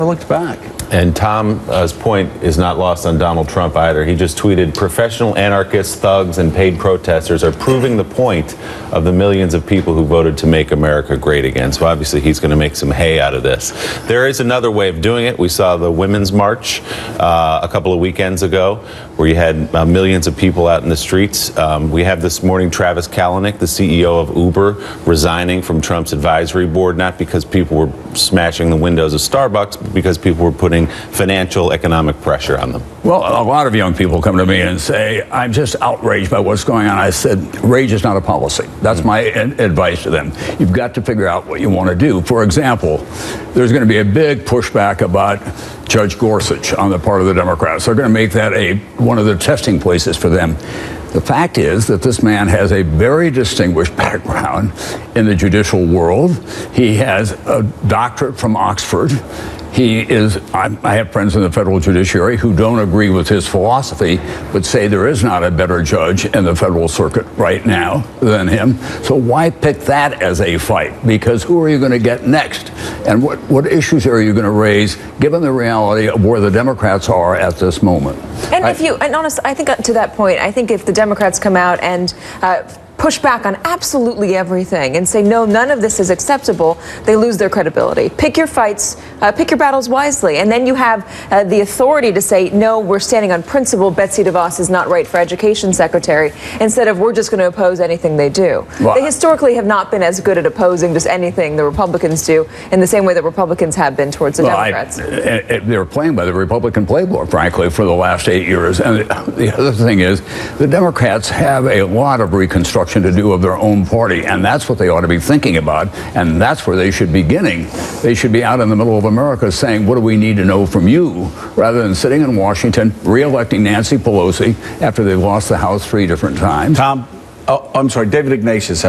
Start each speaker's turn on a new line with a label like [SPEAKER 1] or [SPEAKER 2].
[SPEAKER 1] looked back.
[SPEAKER 2] And Tom's point is not lost on Donald Trump either. He just tweeted, professional anarchists, thugs, and paid protesters are proving the point of the millions of people who voted to make America great again. So obviously he's going to make some hay out of this. There is another way of doing it. We saw the Women's March a couple of weekends ago, where you had millions of people out in the streets. We have this morning Travis Kalanick, the CEO of Uber, resigning from Trump's advisory board, not because people were smashing the windows of Starbucks, but because people were putting financial, economic pressure on them.
[SPEAKER 1] Well, a lot of young people come to me and say, I'm just outraged by what's going on. I said, rage is not a policy. That's my advice to them. You've got to figure out what you want to do. For example, there's going to be a big pushback about Judge Gorsuch on the part of the Democrats. They're going to make that one of the testing places for them. The fact is that this man has a very distinguished background in the judicial world. He has a doctorate from Oxford. I have friends in the federal judiciary who don't agree with his philosophy, but say there is not a better judge in the federal circuit right now than him. So why pick that as a fight? Because who are you going to get next? And what issues are you going to raise, given the reality of where the Democrats are at this moment?
[SPEAKER 3] And honestly, I think to that point, I think if the Democrats come out and push back on absolutely everything and say, no, none of this is acceptable, they lose their credibility. Pick your fights, pick your battles wisely. And then you have the authority to say, no, we're standing on principle. Betsy DeVos is not right for education secretary, instead of we're just going to oppose anything they do. Well, they historically have not been as good at opposing just anything the Republicans do in the same way that Republicans have been towards the Democrats.
[SPEAKER 1] They were playing by the Republican playbook, frankly, for the last 8 years. And the other thing is, the Democrats have a lot of reconstruction to do of their own party, and that's what they ought to be thinking about, and that's where they should be beginning. They should be out in the middle of America saying, what do we need to know from you, rather than sitting in Washington re-electing Nancy Pelosi after they've lost the House 3 different times.
[SPEAKER 4] Tom, I'm sorry, David Ignatius has